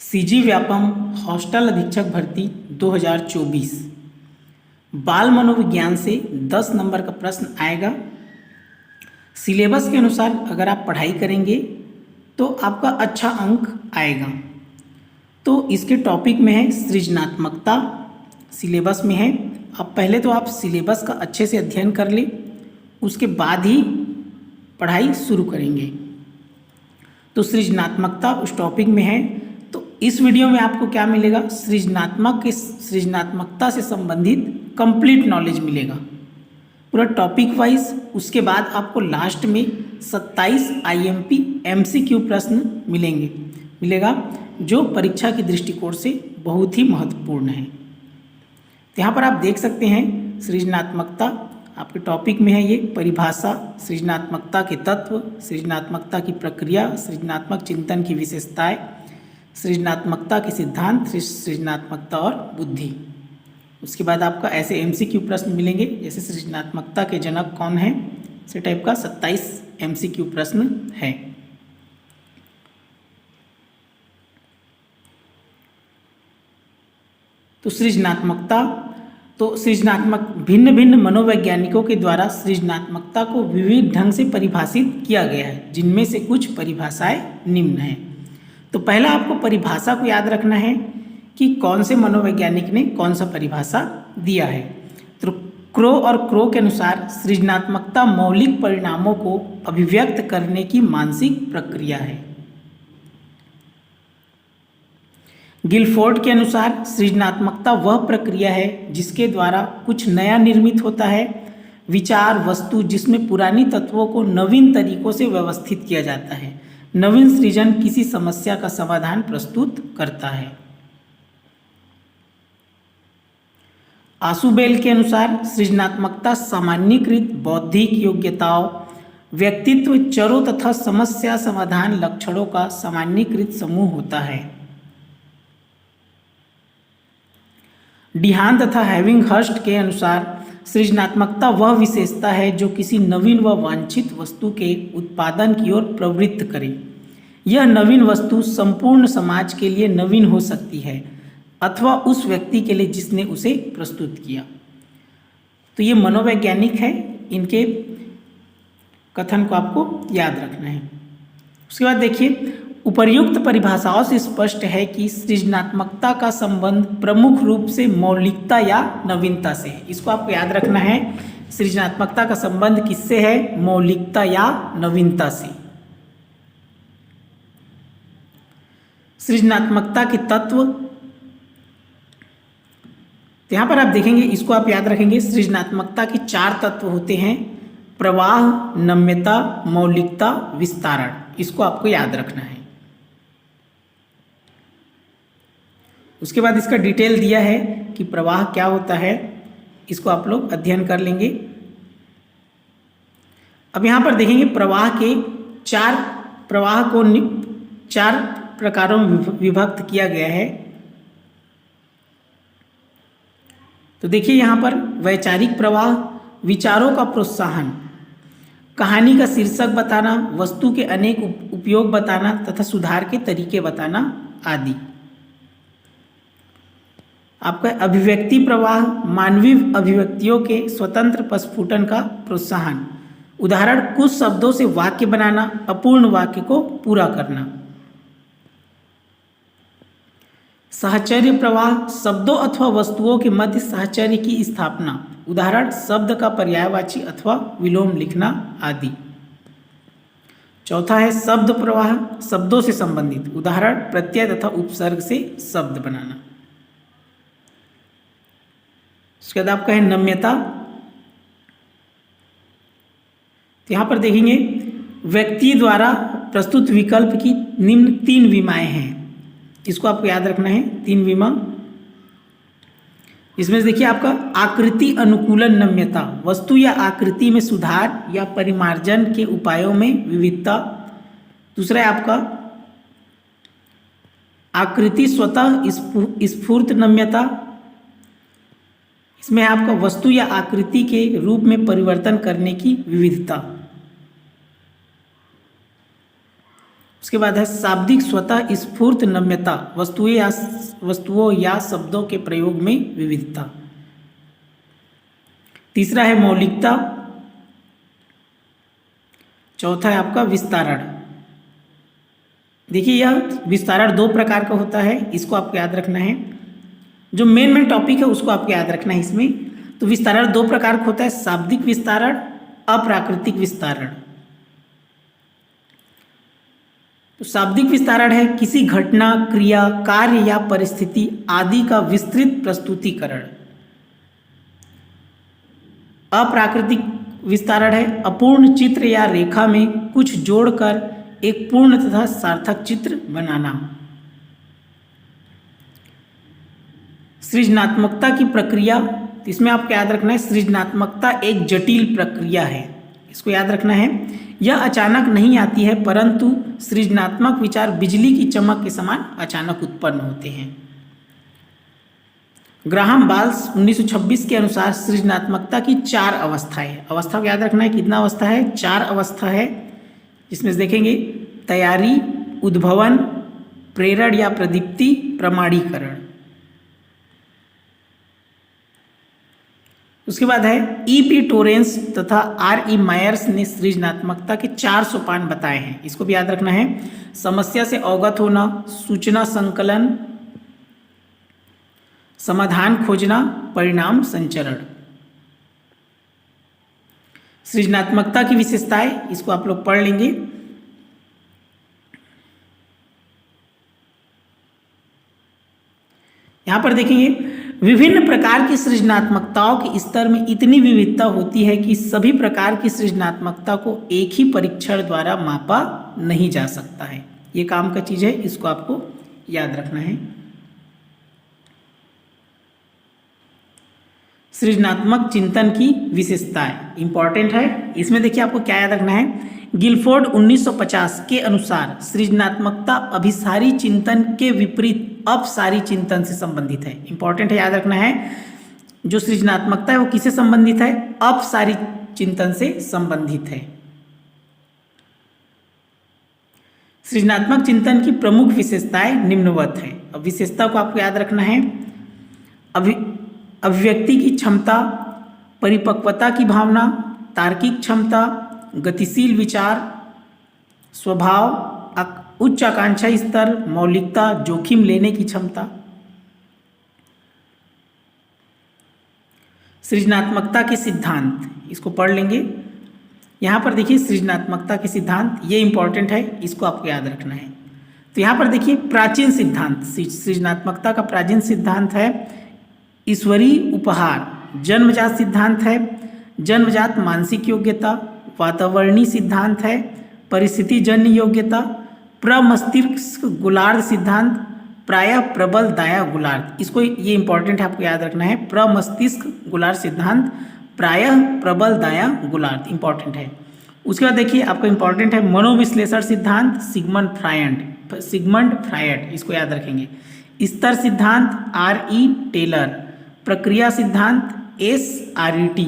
CG Vyapam hostel अधीक्षक भर्ती 2024 बाल मनोविज्ञान से 10 नंबर का प्रश्न आएगा। सिलेबस के अनुसार अगर आप पढ़ाई करेंगे तो आपका अच्छा अंक आएगा। तो इसके टॉपिक में है सृजनात्मकता, सिलेबस में है। अब पहले तो आप सिलेबस का अच्छे से अध्ययन कर लें, उसके बाद ही पढ़ाई शुरू करेंगे। तो सृजनात्मकता उस टॉपिक में है। तो इस वीडियो में आपको क्या मिलेगा? सृजनात्मकता से संबंधित कंप्लीट नॉलेज मिलेगा, पूरा टॉपिक वाइज। उसके बाद आपको लास्ट में 27 IMP MCQ प्रश्न मिलेगा जो परीक्षा की दृष्टिकोण से बहुत ही महत्वपूर्ण है। तो यहाँ पर आप देख सकते हैं सृजनात्मकता आपके टॉपिक में है। ये परिभाषा, सृजनात्मकता के तत्व, सृजनात्मकता की प्रक्रिया, सृजनात्मक चिंतन की विशेषताएं, सृजनात्मकता के सिद्धांत, सृजनात्मकता और बुद्धि। उसके बाद आपका ऐसे MCQ प्रश्न मिलेंगे जैसे सृजनात्मकता के जनक कौन है, इस टाइप का 27 MCQ प्रश्न है। तो सृजनात्मक भिन्न भिन्न मनोवैज्ञानिकों के द्वारा सृजनात्मकता को विविध ढंग से परिभाषित किया गया है, जिनमें से कुछ परिभाषाएं निम्न हैं। तो पहला आपको परिभाषा को याद रखना है कि कौन से मनोवैज्ञानिक ने कौन सा परिभाषा दिया है। तो क्रो के अनुसार सृजनात्मकता मौलिक परिणामों को अभिव्यक्त करने की मानसिक प्रक्रिया है। गिलफोर्ड के अनुसार सृजनात्मकता वह प्रक्रिया है जिसके द्वारा कुछ नया निर्मित होता है, विचार वस्तु जिसमें पुरानी तत्वों को नवीन तरीकों से व्यवस्थित किया जाता है। नवीन सृजन किसी समस्या का समाधान प्रस्तुत करता है। आशुबेल के अनुसार सृजनात्मकता सामान्यीकृत बौद्धिक योग्यताओं, व्यक्तित्व चरों तथा समस्या समाधान लक्षणों का सामान्यीकृत समूह होता है। डिहान तथा हैविंगहर्स्ट के अनुसार सृजनात्मकता वह विशेषता है जो किसी नवीन व वांछित वस्तु के उत्पादन की ओर प्रवृत्त करे। यह नवीन वस्तु संपूर्ण समाज के लिए नवीन हो सकती है अथवा उस व्यक्ति के लिए जिसने उसे प्रस्तुत किया। तो ये मनोवैज्ञानिक है, इनके कथन को आपको याद रखना है। उसके बाद देखिए, उपर्युक्त परिभाषाओं से स्पष्ट है कि सृजनात्मकता का संबंध प्रमुख रूप से मौलिकता या नवीनता से है। इसको आपको याद रखना है, सृजनात्मकता का संबंध किससे है? मौलिकता या नवीनता से। सृजनात्मकता के तत्व, तो यहाँ पर आप देखेंगे, इसको आप याद रखेंगे, सृजनात्मकता के 4 तत्व होते हैं: प्रवाह, नम्यता, मौलिकता, विस्तारण। इसको आपको याद रखना है। उसके बाद इसका डिटेल दिया है कि प्रवाह क्या होता है, इसको आप लोग अध्ययन कर लेंगे। अब यहाँ पर देखेंगे प्रवाह को 4 प्रकारों में विभक्त किया गया है। तो देखिए यहाँ पर वैचारिक प्रवाह, विचारों का प्रोत्साहन, कहानी का शीर्षक बताना, वस्तु के अनेक उपयोग बताना तथा सुधार के तरीके बताना आदि। आपका अभिव्यक्ति प्रवाह, मानवीय अभिव्यक्तियों के स्वतंत्र प्रस्फुटन का प्रोत्साहन, उदाहरण कुछ शब्दों से वाक्य बनाना, अपूर्ण वाक्य को पूरा करना। साहचर्य प्रवाह, शब्दों अथवा वस्तुओं के मध्य साहचर्य की स्थापना, उदाहरण शब्द का पर्यायवाची अथवा विलोम लिखना आदि। चौथा है शब्द प्रवाह, शब्दों से संबंधित, उदाहरण प्रत्यय तथा उपसर्ग से शब्द बनाना। उसके बाद आपका है नम्यता। तो यहाँ पर देखेंगे व्यक्ति द्वारा प्रस्तुत विकल्प की निम्न 3 विमाएं हैं। इसको आपको याद रखना है, 3 विमा। इसमें से देखिए आपका आकृति अनुकूलन नम्यता, वस्तु या आकृति में सुधार या परिमार्जन के उपायों में विविधता। दूसरा है आपका आकृति स्वतः स्फूर्त नम्यता, इसमें आपका वस्तु या आकृति के रूप में परिवर्तन करने की विविधता। उसके बाद है शाब्दिक स्वतः स्फूर्त नम्यता, वस्तुओं या शब्दों के प्रयोग में विविधता। तीसरा है मौलिकता। चौथा है आपका विस्तारण। देखिए यह विस्तारण दो प्रकार का होता है, इसको आपको याद रखना है। जो मेन टॉपिक है उसको आपको याद रखना है इसमें। तो विस्तारण दो प्रकार का होता है, शाब्दिक विस्तारण, अप्राकृतिक विस्तारण। तो शाब्दिक विस्तारण है किसी घटना, क्रिया, कार्य या परिस्थिति आदि का विस्तृत प्रस्तुतिकरण। अप्राकृतिक विस्तारण है अपूर्ण चित्र या रेखा में कुछ जोड़कर एक पूर्ण तथा सार्थक चित्र बनाना। सृजनात्मकता की प्रक्रिया, इसमें आपको याद रखना है सृजनात्मकता एक जटिल प्रक्रिया है, इसको याद रखना है। यह अचानक नहीं आती है, परंतु सृजनात्मक विचार बिजली की चमक के समान अचानक उत्पन्न होते हैं। ग्राहम बाल्स 1926 के अनुसार सृजनात्मकता की 4 अवस्थाएं। अवस्था को याद रखना है, कितना अवस्था है? 4 अवस्था है, जिसमें से देखेंगे तैयारी, उद्भवन, प्रेरण या प्रदीप्ति, प्रमाणीकरण। उसके बाद है E.P. टोरेंस तथा R.E. मायर्स ने सृजनात्मकता के 4 सोपान बताए हैं, इसको भी याद रखना है। समस्या से अवगत होना, सूचना संकलन, समाधान खोजना, परिणाम संचरण। सृजनात्मकता की विशेषताएं, इसको आप लोग पढ़ लेंगे। यहां पर देखेंगे विभिन्न प्रकार की सृजनात्मकताओं के स्तर में इतनी विविधता होती है कि सभी प्रकार की सृजनात्मकता को एक ही परीक्षण द्वारा मापा नहीं जा सकता है। ये काम का चीज है, इसको आपको याद रखना है। सृजनात्मक चिंतन की विशेषताएं इंपॉर्टेंट है, इसमें देखिए आपको क्या याद रखना है। गिलफोर्ड 1950 के अनुसार सृजनात्मकता अभिसारी चिंतन के विपरीत अपसारी चिंतन से संबंधित है। इंपॉर्टेंट है, याद रखना है। जो सृजनात्मकता है वो किससे संबंधित है? अपसारी चिंतन से संबंधित है। सृजनात्मक चिंतन की प्रमुख विशेषताएं निम्नवत है। अब विशेषता को आपको याद रखना है। अभिव्यक्ति की क्षमता, परिपक्वता की भावना, तार्किक क्षमता, गतिशील विचार, स्वभाव, उच्च आकांक्षा स्तर, मौलिकता, जोखिम लेने की क्षमता। सृजनात्मकता के सिद्धांत, इसको पढ़ लेंगे। यहाँ पर देखिए सृजनात्मकता के सिद्धांत, ये इंपॉर्टेंट है, इसको आपको याद रखना है। तो यहाँ पर देखिए प्राचीन सिद्धांत, सृजनात्मकता का प्राचीन सिद्धांत है ईश्वरीय उपहार, जन्मजात सिद्धांत है जन्मजात मानसिक योग्यता, वातावरणीय सिद्धांत है परिस्थितिजन्य योग्यता, प्रमस्तिष्क गोलार्ध सिद्धांत, प्रायः प्रबल दायां गोलार्ध। इसको ये इंपॉर्टेंट है, आपको याद रखना है। प्रमस्तिष्क गोलार्ध सिद्धांत, प्रायः प्रबल दायां गोलार्ध, इंपॉर्टेंट है। उसके बाद देखिए आपको इंपॉर्टेंट है मनोविश्लेषण सिद्धांत, सिगमंड फ्रायड, इसको याद रखेंगे। स्तर सिद्धांत R.E. टेलर, प्रक्रिया सिद्धांत S.R.E.T.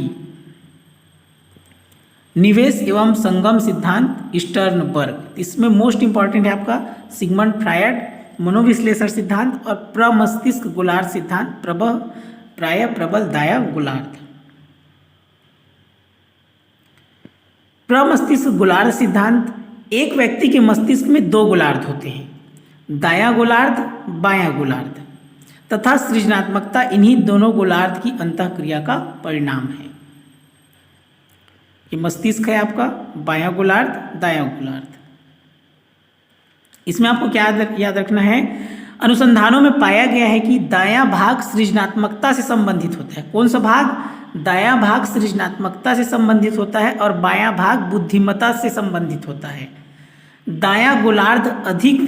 निवेश एवं संगम सिद्धांत स्टर्नबर्ग। इसमें मोस्ट इंपॉर्टेंट है आपका सिगमंड फ्रायड, मनोविश्लेषण सिद्धांत और प्रमस्तिष्क गोलार्ध सिद्धांत, प्रायः प्रबल दायां गोलार्ध। प्रमस्तिष्क गोलार्ध सिद्धांत, एक व्यक्ति के मस्तिष्क में 2 गोलार्ध होते हैं, दायां गोलार्ध, बायां गोलार्ध, तथा सृजनात्मकता इन्हीं दोनों गोलार्ध की अंतःक्रिया का परिणाम है। ये मस्तिष्क है आपका, बायां गोलार्ध, दायां गोलार्ध। इसमें आपको क्या याद रखना है, अनुसंधानों में पाया गया है कि दायां भाग सृजनात्मकता से संबंधित होता है। कौन सा भाग? दायां भाग सृजनात्मकता से संबंधित होता है और बायां भाग बुद्धिमत्ता से संबंधित होता है। दायां गोलार्ध अधिक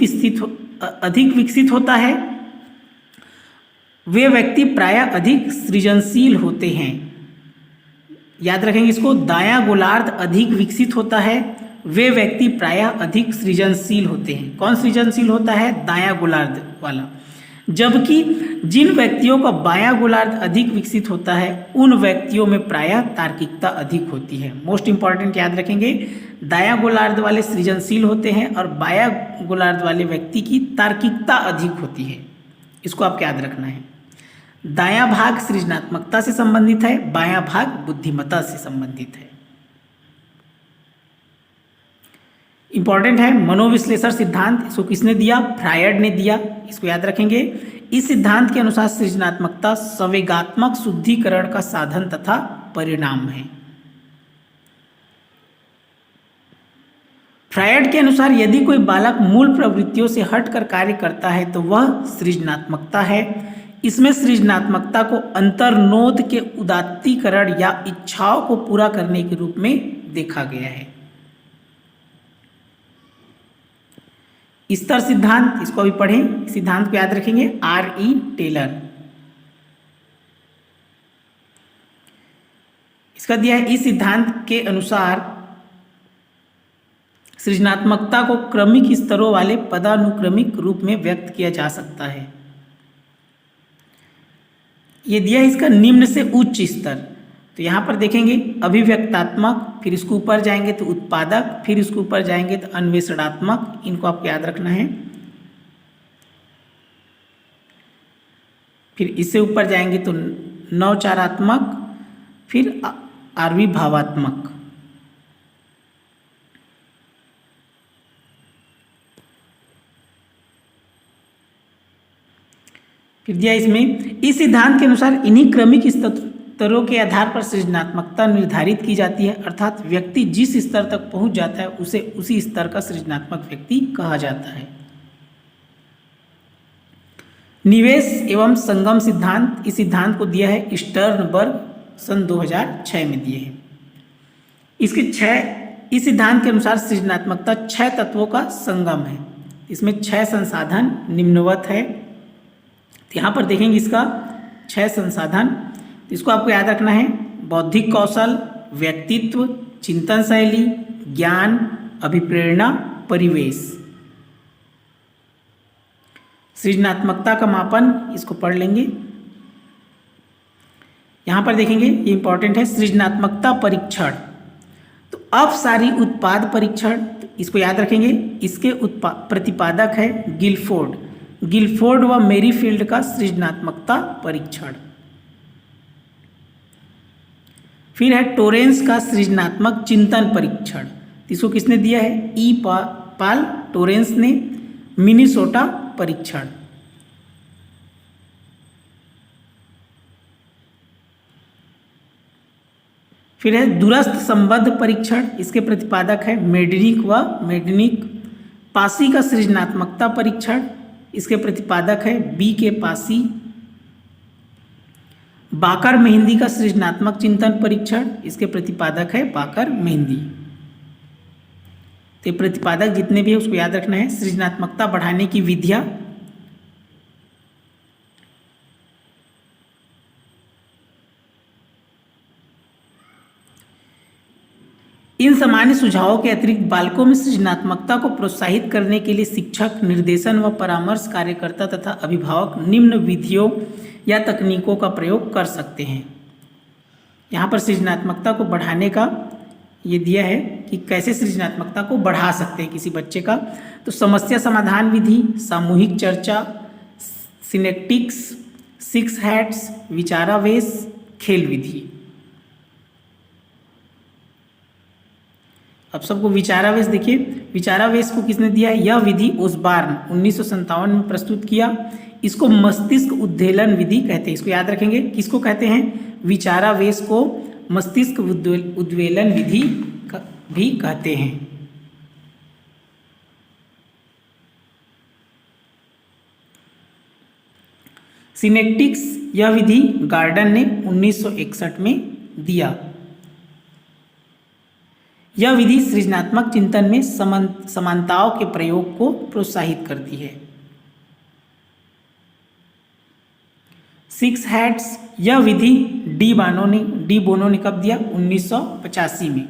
विकसित होता है, वे व्यक्ति प्रायः अधिक सृजनशील होते हैं। याद रखेंगे इसको, दायां गोलार्ध अधिक विकसित होता है, वे व्यक्ति प्रायः अधिक सृजनशील होते हैं। कौन सृजनशील होता है? दायां गोलार्ध वाला। जबकि जिन व्यक्तियों का बायां गोलार्ध अधिक विकसित होता है उन व्यक्तियों में प्रायः तार्किकता अधिक होती है। मोस्ट इंपॉर्टेंट याद रखेंगे, दायां गोलार्ध वाले सृजनशील होते हैं और बायां गोलार्ध वाले व्यक्ति की तार्किकता अधिक होती है। इसको आपको याद रखना है। दायां भाग सृजनात्मकता से संबंधित है, बायां भाग बुद्धिमत्ता से संबंधित है। इंपॉर्टेंट है मनोविश्लेषण सिद्धांत, इसको किसने दिया? फ्रायड ने दिया। इसको याद रखेंगे। इस सिद्धांत के अनुसार सृजनात्मकता संवेगात्मक शुद्धिकरण का साधन तथा परिणाम है। फ्रायड के अनुसार यदि कोई बालक मूल प्रवृत्तियों से हटकर कार्य करता है तो वह सृजनात्मकता है। इसमें सृजनात्मकता को अंतर्नोद के उदात्तीकरण या इच्छाओं को पूरा करने के रूप में देखा गया है। स्तर सिद्धांत, इसको अभी पढ़ें। सिद्धांत को याद रखेंगे, R.E. टेलर। इसका दिया है, इस सिद्धांत के अनुसार सृजनात्मकता को क्रमिक स्तरों वाले पदानुक्रमिक रूप में व्यक्त किया जा सकता है। ये दिया है इसका निम्न से उच्च स्तर। तो यहाँ पर देखेंगे अभिव्यक्तात्मक, फिर इसके ऊपर जाएंगे तो उत्पादक, फिर इसके ऊपर जाएंगे तो अन्वेषणात्मक। इनको आपको याद रखना है। फिर इससे ऊपर जाएंगे तो नवचारात्मक, फिर आविर्भावात्मक। फिर दिया इसमें, इस सिद्धांत के अनुसार इन्हीं क्रमिक स्तरों के आधार पर सृजनात्मकता निर्धारित की जाती है, अर्थात व्यक्ति जिस स्तर तक पहुंच जाता है उसे उसी स्तर का सृजनात्मक व्यक्ति कहा जाता है। निवेश एवं संगम सिद्धांत, इस सिद्धांत को दिया है स्टर्नबर्ग, सन 2006 में दिए हैं। इस सिद्धांत के अनुसार सृजनात्मकता 6 तत्वों का संगम है। इसमें 6 संसाधन निम्नवत है। तो यहाँ पर देखेंगे इसका 6 संसाधन। इसको आपको याद रखना है, बौद्धिक कौशल, व्यक्तित्व, चिंतन शैली, ज्ञान, अभिप्रेरणा, परिवेश। सृजनात्मकता का मापन, इसको पढ़ लेंगे। यहाँ पर देखेंगे, ये इंपॉर्टेंट है, सृजनात्मकता परीक्षण। तो अपसारी उत्पाद परीक्षण, तो इसको याद रखेंगे। इसके प्रतिपादक है गिलफोर्ड व मेरीफील्ड का सृजनात्मकता परीक्षण। फिर है टोरेंस का सृजनात्मक चिंतन परीक्षण। इसको किसने दिया है? पाल टोरेंस ने, मिनीसोटा परीक्षण। फिर है दूरस्थ संबद्ध परीक्षण, इसके प्रतिपादक है मेडनिक। पासी का सृजनात्मकता परीक्षण, इसके प्रतिपादक है B.K. पासी। बाकर मेहंदी का सृजनात्मक चिंतन परीक्षण, इसके प्रतिपादक है बाकर मेहंदी। तो प्रतिपादक जितने भी है उसको याद रखना है। सृजनात्मकता बढ़ाने की विधियां, इन सामान्य सुझावों के अतिरिक्त बालकों में सृजनात्मकता को प्रोत्साहित करने के लिए शिक्षक, निर्देशन व परामर्श कार्यकर्ता तथा अभिभावक निम्न विधियों या तकनीकों का प्रयोग कर सकते हैं। यहाँ पर सृजनात्मकता को बढ़ाने का ये दिया है कि कैसे सृजनात्मकता को बढ़ा सकते हैं किसी बच्चे का। तो समस्या समाधान विधि, सामूहिक चर्चा, सिनेप्टिक्स, 6 हैट्स, विचारावेश, खेल विधि। अब सबको विचारावेश देखिए। विचारावेश को किसने दिया है? यह विधि ओसबॉर्न 1957 में प्रस्तुत किया। इसको मस्तिष्क उद्वेलन विधि कहते हैं। इसको याद रखेंगे, किसको कहते हैं? विचारावेश को मस्तिष्क उद्वेलन विधि भी कहते हैं। सिनेप्टिक्स, यह विधि गार्डन ने 1961 में दिया। यह विधि सृजनात्मक चिंतन में समानताओं के प्रयोग को प्रोत्साहित करती है। 6 हैट्स, यह विधि डी बोनो ने कब दिया? 1985 में।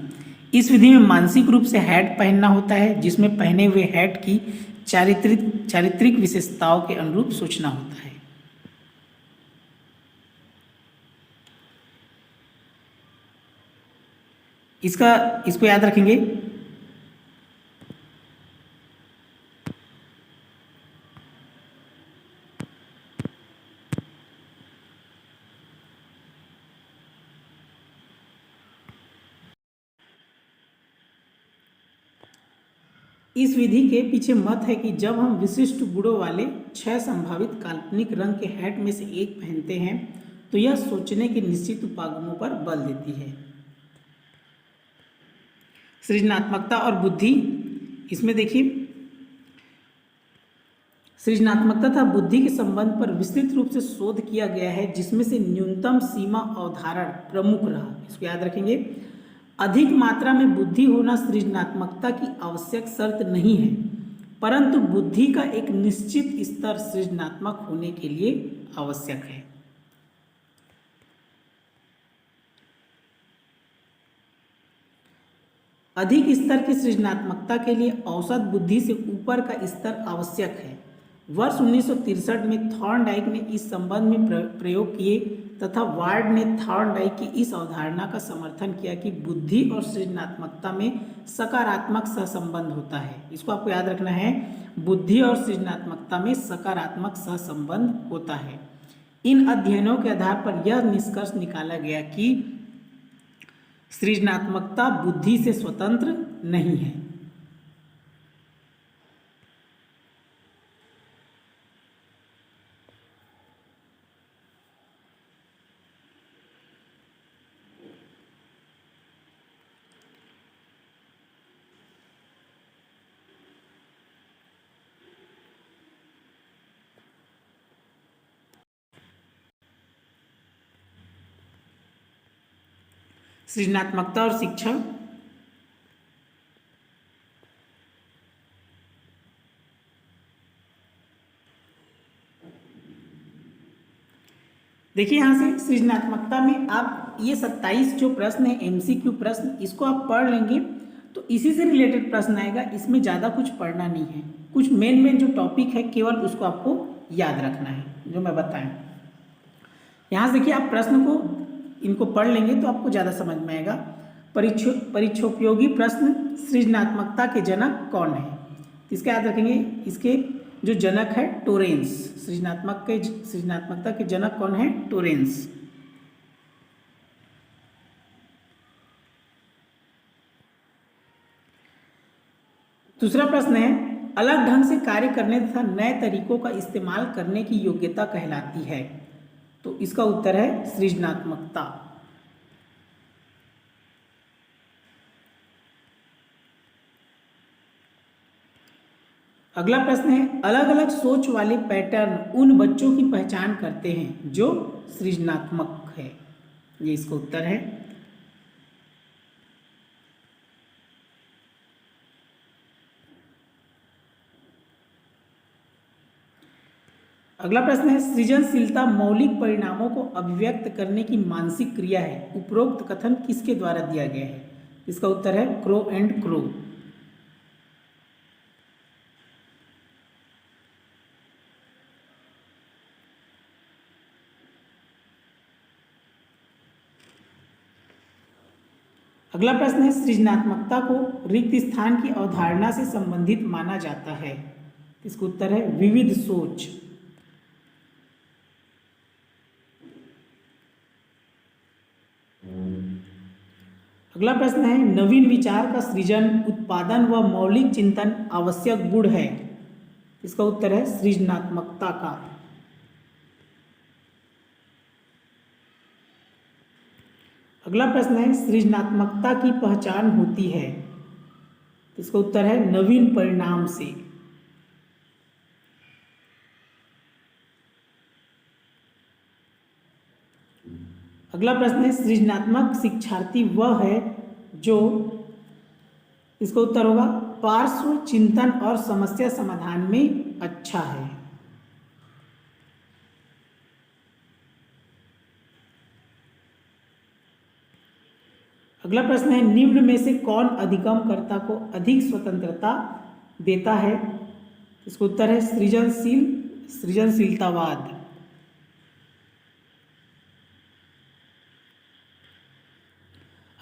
इस विधि में मानसिक रूप से हैट पहनना होता है, जिसमें पहने हुए हैट की चारित्रिक विशेषताओं के अनुरूप सोचना होता है। इसको याद रखेंगे। इस विधि के पीछे मत है कि जब हम विशिष्ट गुणों वाले 6 संभावित काल्पनिक रंग के हैट में से एक पहनते हैं तो यह सोचने के निश्चित उपागमों पर बल देती है। सृजनात्मकता और बुद्धि, इसमें देखिए सृजनात्मकता तथा बुद्धि के संबंध पर विस्तृत रूप से शोध किया गया है, जिसमें से न्यूनतम सीमा अवधारण प्रमुख रहा। इसको याद रखेंगे। अधिक मात्रा में बुद्धि होना सृजनात्मकता की आवश्यक शर्त नहीं है, परंतु बुद्धि का एक निश्चित स्तर सृजनात्मक होने के लिए आवश्यक है। अधिक स्तर की सृजनात्मकता के लिए औसत बुद्धि से ऊपर का स्तर आवश्यक है। वर्ष 1963 में थॉर्नडाइक ने इस संबंध में प्रयोग किए तथा वार्ड ने थॉर्नडाइक की इस अवधारणा का समर्थन किया कि बुद्धि और सृजनात्मकता में सकारात्मक सहसंबंध होता है। इसको आपको याद रखना है, बुद्धि और सृजनात्मकता में सकारात्मक सहसंबंध होता है। इन अध्ययनों के आधार पर यह निष्कर्ष निकाला गया कि सृजनात्मकता बुद्धि से स्वतंत्र नहीं है। सृजनात्मकता और शिक्षा, देखिए यहाँ से सृजनात्मकता में आप ये 27 जो प्रश्न है एमसीक्यू प्रश्न, इसको आप पढ़ लेंगे तो इसी से रिलेटेड प्रश्न आएगा। इसमें ज़्यादा कुछ पढ़ना नहीं है, कुछ मेन जो टॉपिक है केवल उसको आपको याद रखना है जो मैं बताएं। यहाँ से देखिए आप प्रश्न को इनको पढ़ लेंगे तो आपको ज़्यादा समझ में आएगा। परीक्षोपयोगी प्रश्न, सृजनात्मकता के जनक कौन है? इसका याद रखेंगे, इसके जो जनक है टोरेंस। सृजनात्मकता के जनक कौन है? टोरेंस। दूसरा प्रश्न है, अलग ढंग से कार्य करने तथा नए तरीकों का इस्तेमाल करने की योग्यता कहलाती है? तो इसका उत्तर है सृजनात्मकता। अगला प्रश्न है, अलग अलग सोच वाले पैटर्न उन बच्चों की पहचान करते हैं जो सृजनात्मक है। ये इसका उत्तर है। अगला प्रश्न है, सृजनशीलता मौलिक परिणामों को अभिव्यक्त करने की मानसिक क्रिया है। उपरोक्त कथन किसके द्वारा दिया गया है? इसका उत्तर है क्रो एंड क्रो। अगला प्रश्न है, सृजनात्मकता को रिक्त स्थान की अवधारणा से संबंधित माना जाता है। इसका उत्तर है विविध सोच। अगला प्रश्न है, नवीन विचार का सृजन, उत्पादन व मौलिक चिंतन आवश्यक गुण है। इसका उत्तर है सृजनात्मकता का। अगला प्रश्न है, सृजनात्मकता की पहचान होती है। इसका उत्तर है नवीन परिणाम से। अगला प्रश्न है, सृजनात्मक शिक्षार्थी वह है जो, इसका उत्तर होगा पार्श्व चिंतन और समस्या समाधान में अच्छा है। अगला प्रश्न है, निम्न में से कौन अधिगमकर्ता को अधिक स्वतंत्रता देता है? इसका उत्तर है सृजनशीलतावाद।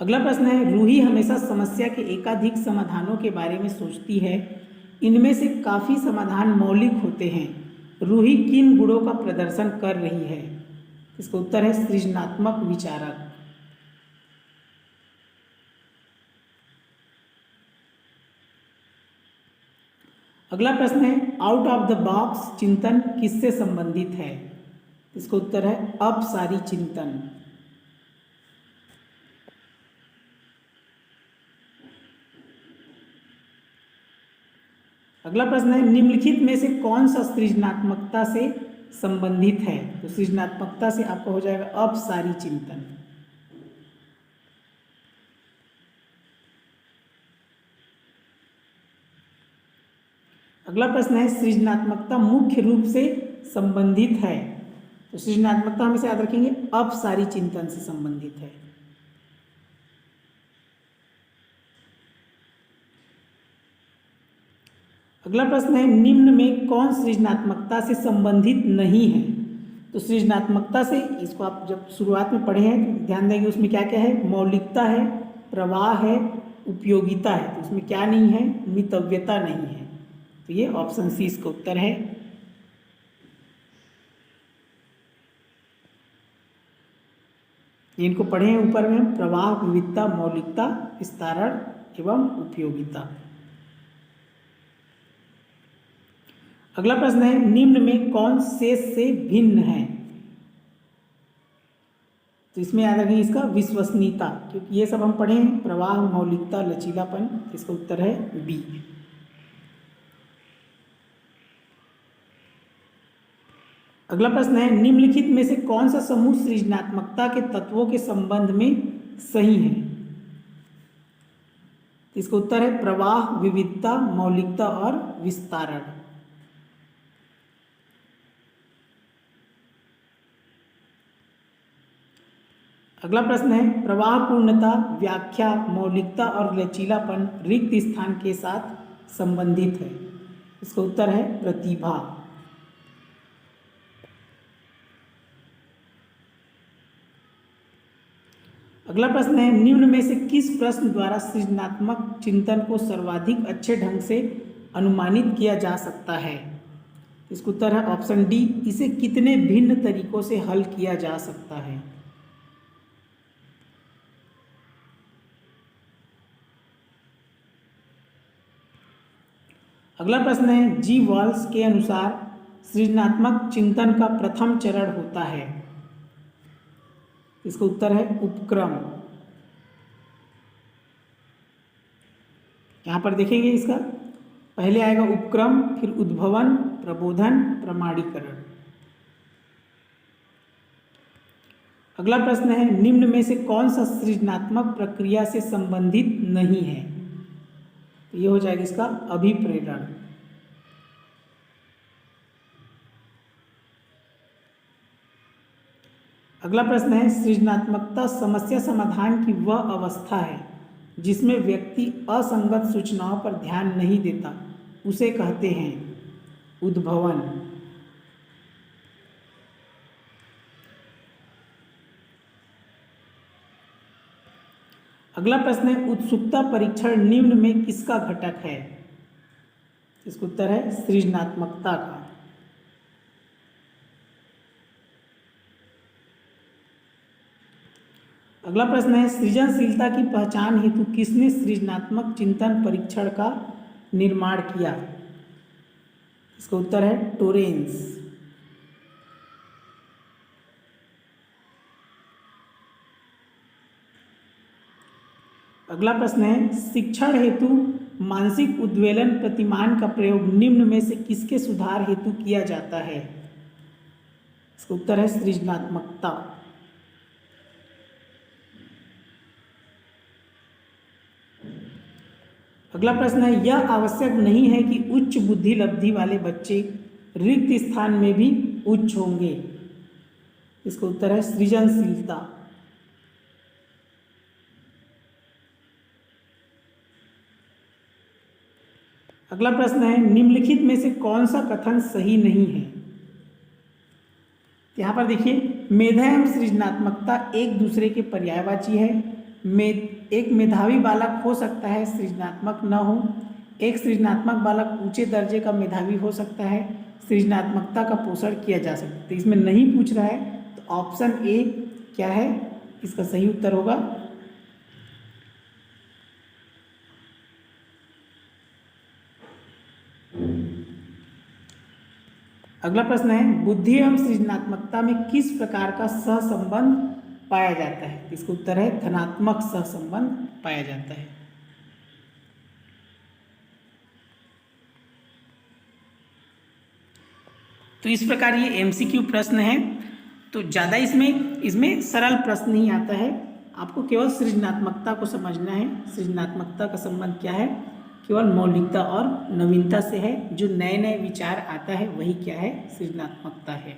अगला प्रश्न है, रूही हमेशा समस्या के एकाधिक समाधानों के बारे में सोचती है। इनमें से काफ़ी समाधान मौलिक होते हैं। रूही किन गुणों का प्रदर्शन कर रही है? इसका उत्तर है सृजनात्मक विचारक। अगला प्रश्न है, आउट ऑफ द बॉक्स चिंतन किससे संबंधित है? इसका उत्तर है अपसारी चिंतन। अगला प्रश्न है, निम्नलिखित में से कौन सा सृजनात्मकता से संबंधित है? तो सृजनात्मकता से आपका हो जाएगा अपसारी चिंतन। अगला प्रश्न है, सृजनात्मकता मुख्य रूप से संबंधित है। तो सृजनात्मकता हमेशा याद रखेंगे अपसारी चिंतन से संबंधित है। अगला प्रश्न है, निम्न में कौन सृजनात्मकता से संबंधित नहीं है? तो सृजनात्मकता से, इसको आप जब शुरुआत में पढ़े हैं तो ध्यान देंगे उसमें क्या क्या है। मौलिकता है, प्रवाह है, उपयोगिता है। तो उसमें क्या नहीं है? मितव्यता नहीं है। तो ये ऑप्शन सी इसका उत्तर है। इनको पढ़े हैं ऊपर में, प्रवाह, विविधता, मौलिकता, विस्तारण एवं उपयोगिता। अगला प्रश्न है, निम्न में कौन शेष से भिन्न है? तो इसमें याद रखेंगे इसका विश्वसनीयता, क्योंकि ये सब हम पढ़े हैं, प्रवाह, मौलिकता, लचीलापन। इसका उत्तर है बी। अगला प्रश्न है, निम्नलिखित में से कौन सा समूह सृजनात्मकता के तत्वों के संबंध में सही है? इसका उत्तर है प्रवाह, विविधता, मौलिकता और विस्तारण। अगला प्रश्न है, प्रवाह, पूर्णता, व्याख्या, मौलिकता और लचीलापन रिक्त स्थान के साथ संबंधित है। इसका उत्तर है प्रतिभा। अगला प्रश्न है, निम्न में से किस प्रश्न द्वारा सृजनात्मक चिंतन को सर्वाधिक अच्छे ढंग से अनुमानित किया जा सकता है? इसका उत्तर है ऑप्शन डी, इसे कितने भिन्न तरीकों से हल किया जा सकता है। अगला प्रश्न है, जी वॉल्स के अनुसार सृजनात्मक चिंतन का प्रथम चरण होता है। इसका उत्तर है उपक्रम। यहाँ पर देखेंगे इसका पहले आएगा उपक्रम, फिर उद्भवन, प्रबोधन, प्रमाणीकरण। अगला प्रश्न है, निम्न में से कौन सा सृजनात्मक प्रक्रिया से संबंधित नहीं है? तो ये हो जाएगा इसका अभिप्रेरण। अगला प्रश्न है, सृजनात्मकता समस्या समाधान की वह अवस्था है जिसमें व्यक्ति असंगत सूचनाओं पर ध्यान नहीं देता, उसे कहते हैं उद्भवन। अगला प्रश्न है, उत्सुकता परीक्षण निम्न में किसका घटक है? इसका उत्तर है सृजनात्मकता का। अगला प्रश्न है, सृजनशीलता की पहचान हेतु किसने सृजनात्मक चिंतन परीक्षण का निर्माण किया? इसका उत्तर है टोरेंस। अगला प्रश्न है, शिक्षण हेतु मानसिक उद्वेलन प्रतिमान का प्रयोग निम्न में से किसके सुधार हेतु किया जाता है? इसका उत्तर है सृजनात्मकता। अगला प्रश्न है, यह आवश्यक नहीं है कि उच्च बुद्धि लब्धि वाले बच्चे रिक्त स्थान में भी उच्च होंगे। इसका उत्तर है सृजनशीलता। अगला प्रश्न है निम्नलिखित में से कौन सा कथन सही नहीं है। यहाँ पर देखिए मेधा एवं सृजनात्मकता एक दूसरे के पर्यायवाची है। एक मेधावी बालक हो सकता है सृजनात्मक न हो। एक सृजनात्मक बालक ऊंचे दर्जे का मेधावी हो सकता है। सृजनात्मकता का पोषण किया जा सकता है। तो इसमें नहीं पूछ रहा है, तो ऑप्शन ए क्या है इसका सही उत्तर होगा। अगला प्रश्न है बुद्धि एवं सृजनात्मकता में किस प्रकार का सहसंबंध पाया जाता है। इसका उत्तर है धनात्मक सहसंबंध पाया जाता है। तो इस प्रकार ये एमसीक्यू प्रश्न है। तो ज़्यादा इसमें सरल प्रश्न ही आता है, आपको केवल सृजनात्मकता को समझना है। सृजनात्मकता का संबंध क्या है, केवल मौलिकता और नवीनता से है। जो नए नए विचार आता है वही क्या है, सृजनात्मकता है।